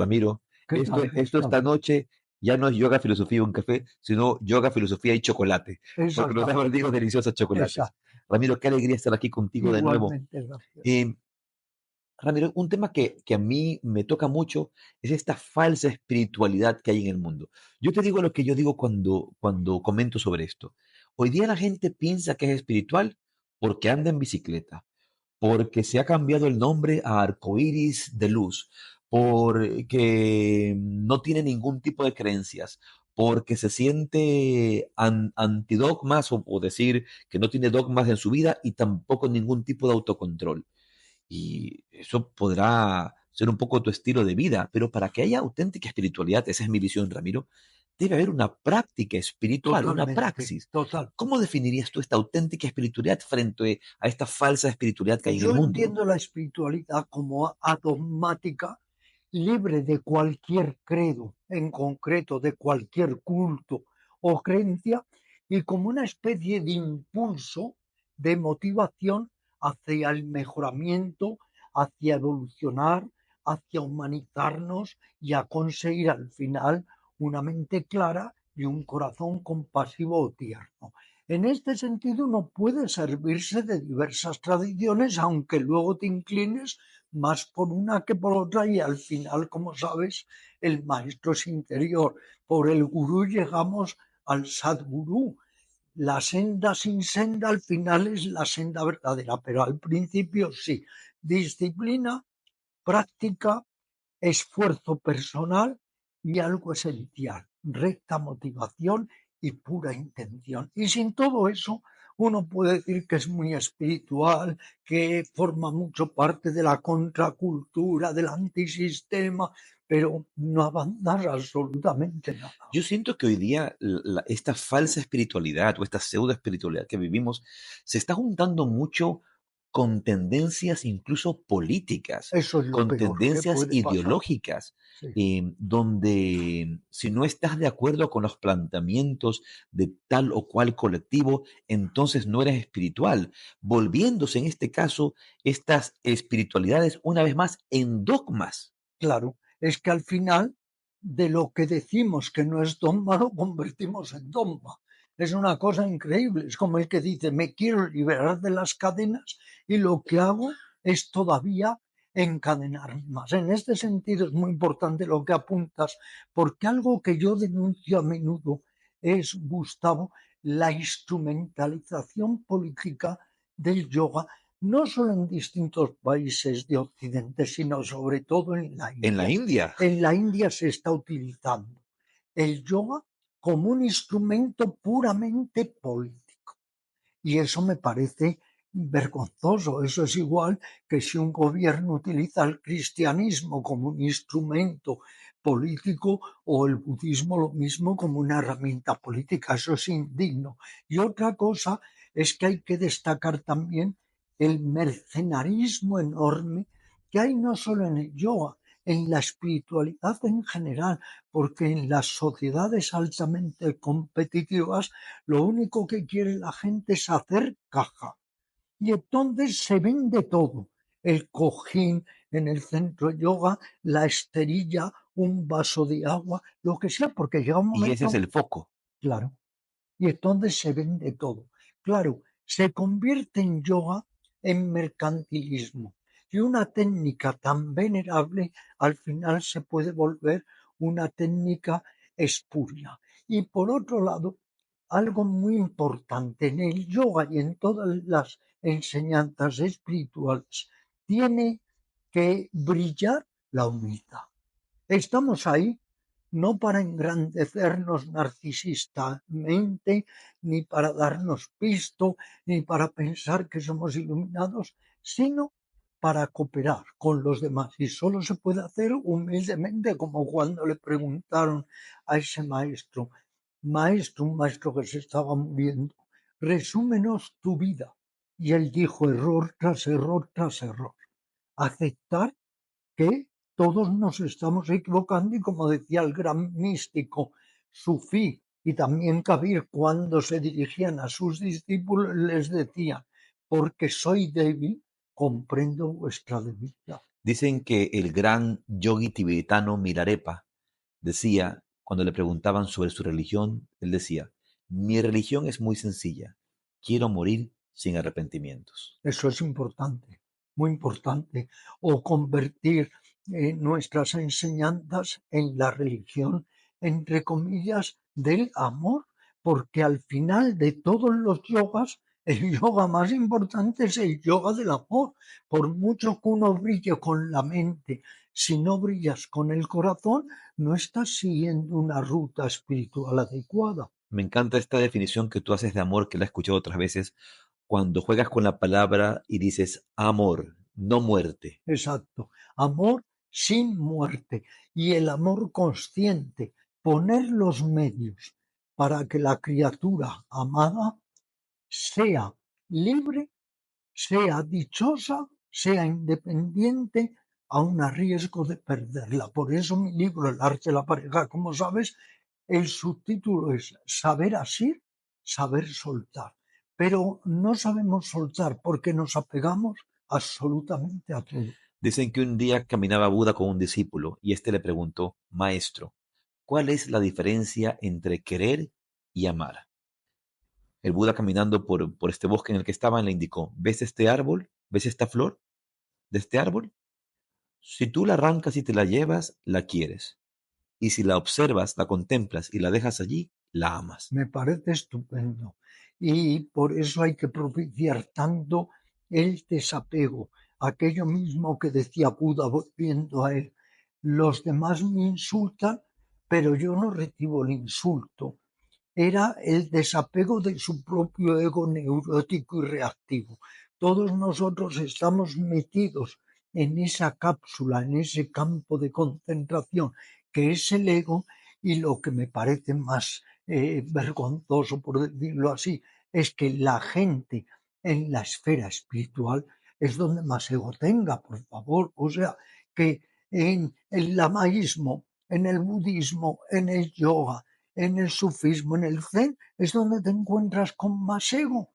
Ramiro, ¿Qué tal, esto esta Gustavo? noche ya no es yoga, filosofía, un café, sino yoga, filosofía y chocolate, porque nos Exactamente, hemos digo deliciosos chocolates. exacto. Ramiro, qué alegría estar aquí contigo de nuevo. Igualmente, gracias. Eh, Ramiro, un tema que a mí me toca mucho es esta falsa espiritualidad que hay en el mundo. Yo te digo lo que yo digo cuando comento sobre esto. Hoy día la gente piensa que es espiritual porque anda en bicicleta, porque se ha cambiado el nombre a arcoíris de luz, porque no tiene ningún tipo de creencias, porque se siente antidogmas o decir que no tiene dogmas en su vida y tampoco ningún tipo de autocontrol. Y eso podrá ser un poco tu estilo de vida, pero para que haya auténtica espiritualidad, esa es mi visión, Ramiro, debe haber una práctica espiritual, una Totalmente, praxis. total. ¿Cómo definirías tú esta auténtica espiritualidad frente a esta falsa espiritualidad que hay en el Yo mundo? entiendo la espiritualidad como adogmática, libre de cualquier credo, en concreto de cualquier culto o creencia, y como una especie de impulso de motivación hacia el mejoramiento, hacia evolucionar, hacia humanizarnos y a conseguir al final una mente clara y un corazón compasivo o tierno. En este sentido, uno puede servirse de diversas tradiciones, aunque luego te inclines más por una que por otra, y al final, como sabes, el maestro es interior. Por el gurú llegamos al sadgurú. La senda sin senda al final es la senda verdadera, pero al principio sí. Disciplina, práctica, esfuerzo personal y algo esencial, recta motivación y pura intención. Y sin todo eso, uno puede decir que es muy espiritual, que forma mucho parte de la contracultura, del antisistema, pero no avanzar absolutamente nada. Yo siento que hoy día esta falsa espiritualidad o esta pseudo espiritualidad que vivimos se está juntando mucho con tendencias incluso políticas, Eso es lo con peor que tendencias puede pasar. ideológicas, Sí, donde si no estás de acuerdo con los planteamientos de tal o cual colectivo, entonces no eres espiritual, volviéndose en este caso estas espiritualidades una vez más en dogmas. claro, es que al final de lo que decimos que no es dogma lo convertimos en dogma. Es una cosa increíble, es como el que dice, me quiero liberar de las cadenas y lo que hago es todavía encadenar más. En este sentido es muy importante lo que apuntas, porque algo que yo denuncio a menudo es, Gustavo, la instrumentalización política del yoga, no solo en distintos países de Occidente, sino sobre todo en la En la India. India. En la India se está utilizando el yoga como un instrumento puramente político. Y eso me parece vergonzoso. Eso es igual que si un gobierno utiliza el cristianismo como un instrumento político o el budismo lo mismo como una herramienta política. Eso es indigno. Y otra cosa es que hay que destacar también el mercenarismo enorme que hay no solo en el yoga, en la espiritualidad en general, porque en las sociedades altamente competitivas lo único que quiere la gente es hacer caja. Y entonces se vende todo. El cojín en el centro de yoga, la esterilla, un vaso de agua, lo que sea, porque llega un Y ese es momento, el foco. claro, y entonces se vende todo. Claro, se convierte en yoga en mercantilismo. Y una técnica tan venerable al final se puede volver una técnica espuria. Y por otro lado, algo muy importante en el yoga y en todas las enseñanzas espirituales, tiene que brillar la humildad. Estamos ahí no para engrandecernos narcisistamente, ni para darnos pisto, ni para pensar que somos iluminados, sino para cooperar con los demás. Y solo se puede hacer humildemente, como cuando le preguntaron a ese maestro, un maestro que se estaba muriendo, resúmenos tu vida. Y él dijo error tras error tras error. Aceptar que todos nos estamos equivocando y como decía el gran místico sufí y también Kabir cuando se dirigían a sus discípulos les decía, porque soy débil, comprendo vuestra debilidad. Dicen que el gran yogi tibetano Milarepa decía, cuando le preguntaban sobre su religión, él decía, mi religión es muy sencilla, quiero morir sin arrepentimientos. Eso es importante, muy importante. O convertir nuestras enseñanzas en la religión, entre comillas, del amor, porque al final de todos los yogas, el yoga más importante es el yoga del amor. Por mucho que uno brille con la mente, si no brillas con el corazón, no estás siguiendo una ruta espiritual adecuada. Me encanta esta definición que tú haces de amor, que la he escuchado otras veces, cuando juegas con la palabra y dices amor, no muerte. Exacto. Amor sin muerte y el amor consciente, poner los medios para que la criatura amada sea libre, sea dichosa, sea independiente, aun a riesgo de perderla. Por eso mi libro, El arte de la pareja, como sabes, el subtítulo es Saber asir, saber soltar. Pero no sabemos soltar porque nos apegamos absolutamente a todo. Dicen que un día caminaba Buda con un discípulo y éste le preguntó, Maestro, ¿cuál es la diferencia entre querer y amar? El Buda caminando por este bosque en el que estaban le indicó, ¿ves este árbol? ¿Ves esta flor de este árbol? Si tú la arrancas y te la llevas, la quieres. Y si la observas, la contemplas y la dejas allí, la amas. Me parece estupendo. Y por eso hay que propiciar tanto el desapego, aquello mismo que decía Buda volviendo a él. Los demás me insultan, pero yo no recibo el insulto. Era el desapego de su propio ego neurótico y reactivo. Todos nosotros estamos metidos en esa cápsula, en ese campo de concentración que es el ego, y lo que me parece más vergonzoso, por decirlo así, es que la gente en la esfera espiritual es donde más ego tenga, por favor. O sea, que en el lamaísmo, en el budismo, en el yoga, en el sufismo, en el zen, es donde te encuentras con más ego.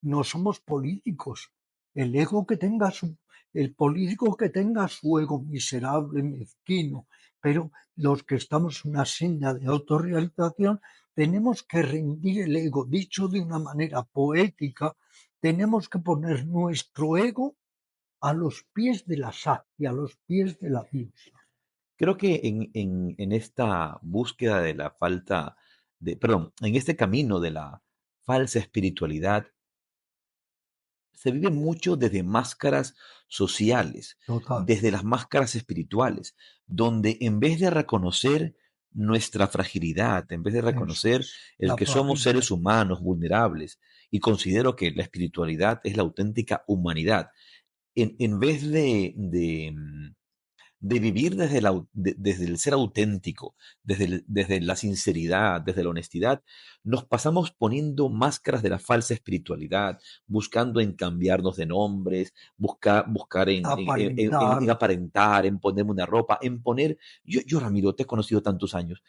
No somos políticos. El ego que tenga el político que tenga su ego miserable, mezquino, pero los que estamos en una senda de autorrealización tenemos que rendir el ego. Dicho de una manera poética, tenemos que poner nuestro ego a los pies de la Shakti, a los pies de la diosa. Creo que en esta búsqueda de la falta perdón, en este camino de la falsa espiritualidad, se vive mucho desde máscaras sociales, Total. desde las máscaras espirituales, donde en vez de reconocer nuestra fragilidad, en vez de Eso reconocer es. el La que somos fragilidad. seres humanos vulnerables, y considero que la espiritualidad es la auténtica humanidad, en vez de vivir desde el ser auténtico, desde la sinceridad, desde la honestidad, nos pasamos poniendo máscaras de la falsa espiritualidad, buscando en cambiarnos de nombres, buscar Aparentar. en aparentar, en ponerme una ropa, en poner... Yo, Ramiro, te he conocido tantos años.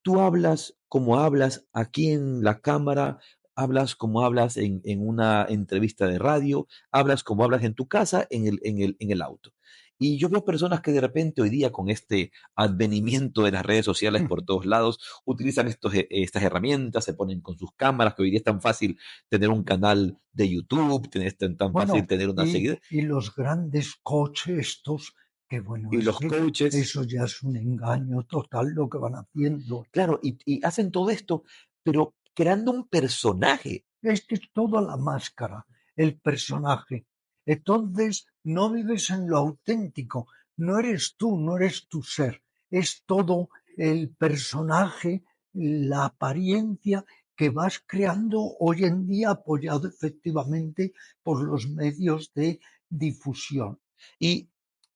Tú hablas como hablas aquí en la cámara, hablas como hablas en una entrevista de radio, hablas como hablas en tu casa, en el auto. Y yo veo personas que de repente hoy día con este advenimiento de las redes sociales por todos lados, utilizan estas herramientas, se ponen con sus cámaras, que hoy día es tan fácil tener un canal de YouTube, tan fácil Bueno, tener una seguidora, y los grandes coches estos, que bueno, y es los que coaches, eso ya es un engaño total lo que van haciendo. claro, y hacen todo esto, pero creando un personaje. Es que es toda la máscara, el personaje. Entonces no vives en lo auténtico, no eres tú, no eres tu ser, es todo el personaje, la apariencia que vas creando hoy en día apoyado efectivamente por los medios de difusión. Y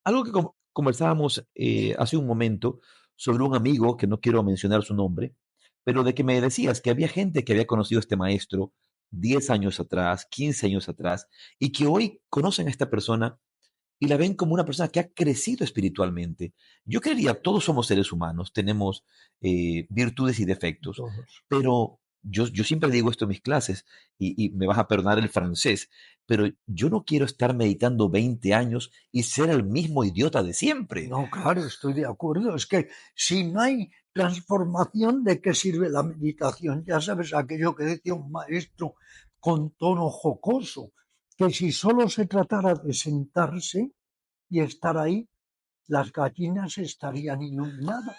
algo que conversábamos hace un momento sobre un amigo, que no quiero mencionar su nombre, pero de que me decías que había gente que había conocido a este maestro 10 años atrás, 15 años atrás, y que hoy conocen a esta persona y la ven como una persona que ha crecido espiritualmente. Yo creería, todos somos seres humanos, tenemos virtudes y defectos, Todos. pero yo siempre digo esto en mis clases y me vas a perdonar el francés, pero yo no quiero estar meditando 20 años y ser el mismo idiota de siempre. No, claro, estoy de acuerdo. Es que si no hay transformación, ¿de qué sirve la meditación? Ya sabes aquello que decía un maestro con tono jocoso, que si solo se tratara de sentarse y estar ahí, las gallinas estarían iluminadas,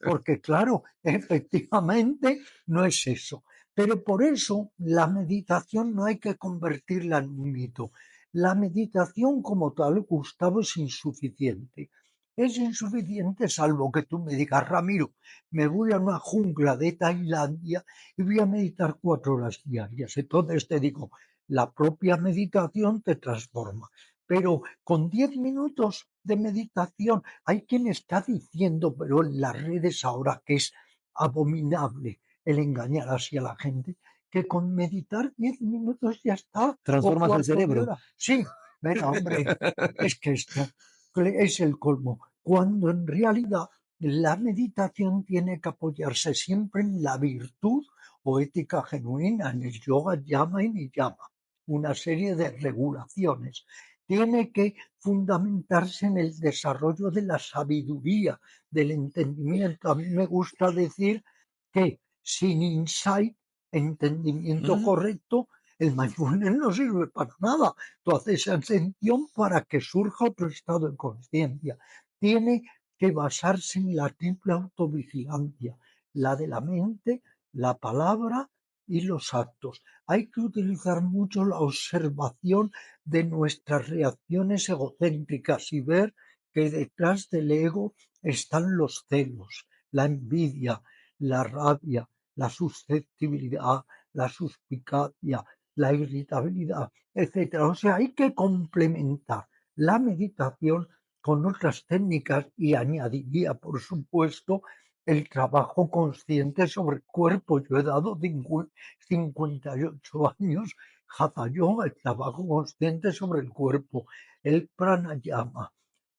porque claro, efectivamente no es eso. Pero por eso la meditación no hay que convertirla en un mito. La meditación como tal, Gustavo, es insuficiente. Es insuficiente salvo que tú me digas, Ramiro, me voy a una jungla de Tailandia y voy a meditar 4 horas diarias. Entonces te digo, la propia meditación te transforma. Pero con 10 minutos de meditación, hay quien está diciendo, pero en las redes ahora que es abominable el engañar así a la gente, que con meditar 10 minutos ya está, o Transformas el cuarto de cerebro. hora. Sí, venga, hombre, es que esto es el colmo, cuando en realidad la meditación tiene que apoyarse siempre en la virtud o ética genuina, en el yoga, llama y niyama, una serie de regulaciones. Tiene que fundamentarse en el desarrollo de la sabiduría, del entendimiento. A mí me gusta decir que sin insight, entendimiento Mm. correcto, el mindfulness no sirve para nada. Tú haces atención para que surja otro estado de conciencia. Tiene que basarse en la triple autovigilancia, la de la mente, la palabra y los actos. Hay que utilizar mucho la observación de nuestras reacciones egocéntricas y ver que detrás del ego están los celos, la envidia, la rabia, la susceptibilidad, la suspicacia, la irritabilidad, etcétera. O sea, hay que complementar la meditación con otras técnicas y añadiría, por supuesto, el trabajo consciente sobre el cuerpo. Yo he dado 58 años Hatha Yoga, el trabajo consciente sobre el cuerpo, el pranayama,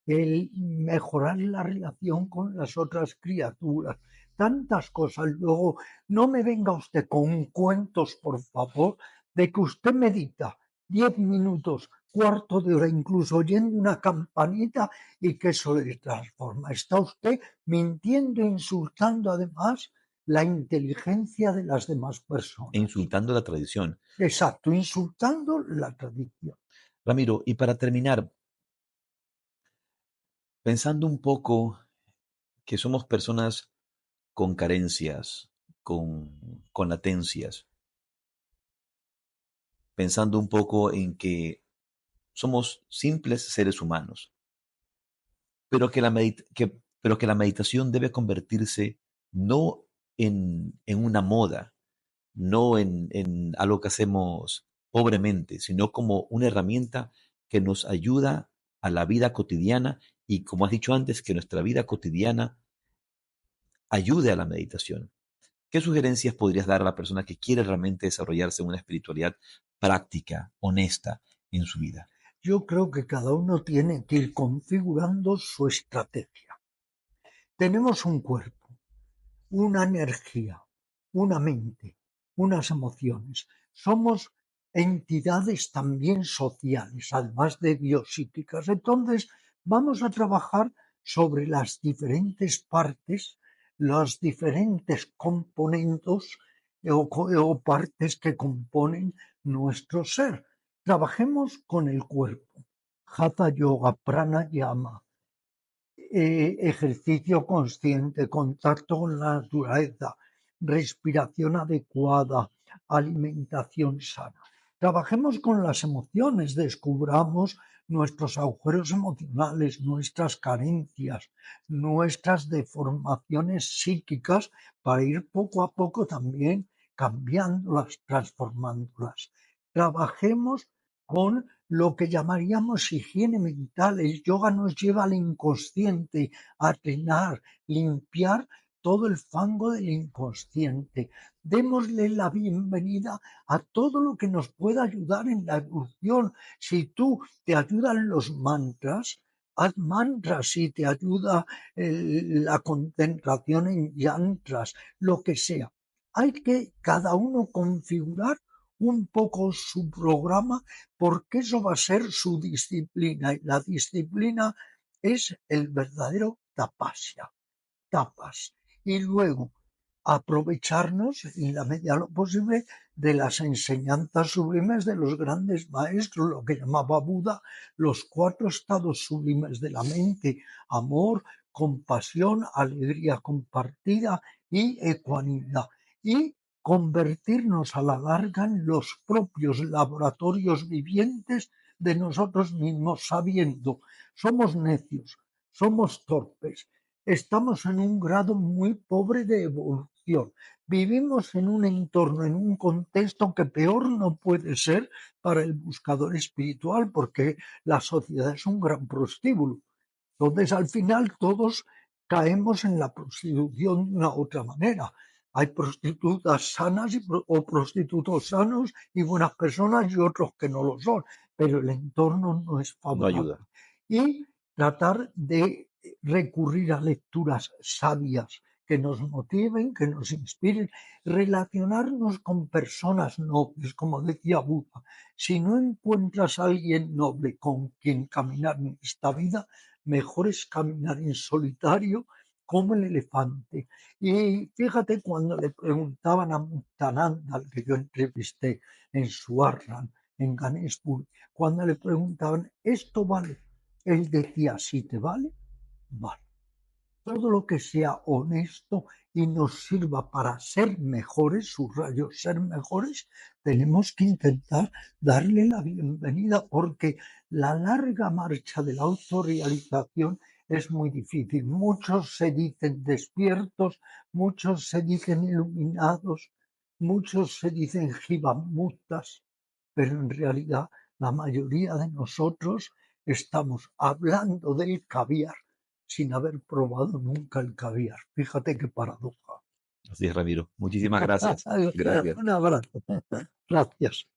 el mejorar la relación con las otras criaturas, tantas cosas. Luego, no me venga usted con cuentos, por favor, de que usted medita 10 minutos, cuarto de hora, incluso oyendo una campanita y que eso le transforma. Está usted mintiendo e insultando además la inteligencia de las demás E personas. insultando la tradición. Exacto, insultando la tradición. Ramiro, y para terminar, pensando un poco que somos personas con carencias, con latencias, pensando un poco en que somos simples seres humanos, pero que la meditación debe convertirse no en una moda, no en algo que hacemos pobremente, sino como una herramienta que nos ayuda a la vida cotidiana y, como has dicho antes, que nuestra vida cotidiana ayude a la meditación. ¿Qué sugerencias podrías dar a la persona que quiere realmente desarrollarse en una espiritualidad práctica, honesta en su vida? Yo creo que cada uno tiene que ir configurando su estrategia. Tenemos un cuerpo, una energía, una mente, unas emociones. Somos entidades también sociales, además de biopsíquicas. Entonces, vamos a trabajar sobre las diferentes partes, los diferentes componentes o partes que componen nuestro ser. Trabajemos con el cuerpo. Hatha Yoga, Pranayama, ejercicio consciente, contacto con la naturaleza, respiración adecuada, alimentación sana. Trabajemos con las emociones, descubramos nuestros agujeros emocionales, nuestras carencias, nuestras deformaciones psíquicas para ir poco a poco también cambiándolas, transformándolas. Trabajemos con lo que llamaríamos higiene mental. El yoga nos lleva al inconsciente, a drenar, limpiar todo el fango del inconsciente. Démosle la bienvenida a todo lo que nos pueda ayudar en la evolución. Si tú te ayudan los mantras, haz mantras. Si te ayuda la concentración en yantras, lo que sea. Hay que cada uno configurar un poco su programa porque eso va a ser su disciplina y la disciplina es el verdadero tapas. Y luego aprovecharnos en la medida de lo posible de las enseñanzas sublimes de los grandes maestros, lo que llamaba Buda los 4 estados sublimes de la mente: amor, compasión, alegría compartida y ecuanimidad. Y convertirnos a la larga en los propios laboratorios vivientes de nosotros mismos, sabiendo, somos necios, somos torpes, estamos en un grado muy pobre de evolución. Vivimos en un entorno, en un contexto que peor no puede ser para el buscador espiritual, porque la sociedad es un gran prostíbulo. Entonces, al final, todos caemos en la prostitución de una otra manera. Hay prostitutas sanas o prostitutos sanos y buenas personas y otros que no lo son, pero el entorno no es No favorable. ayuda. Y tratar de recurrir a lecturas sabias que nos motiven, que nos inspiren, relacionarnos con personas nobles, como decía Buda. Si no encuentras a alguien noble con quien caminar en esta vida, mejor es caminar en solitario como el elefante. Y fíjate cuando le preguntaban a Muktananda, al que yo entrevisté en Swaran, en Ganeshpur, cuando le preguntaban, ¿esto vale? Él decía, si te vale, vale. Todo lo que sea honesto y nos sirva para ser mejores, subrayo, ser mejores, tenemos que intentar darle la bienvenida porque la larga marcha de la autorrealización es muy difícil. Muchos se dicen despiertos, muchos se dicen iluminados, muchos se dicen jivamuktas, pero en realidad la mayoría de nosotros estamos hablando del caviar sin haber probado nunca el caviar. Fíjate qué paradoja. Así es, Ramiro. Muchísimas gracias. Gracias. Un abrazo. Gracias.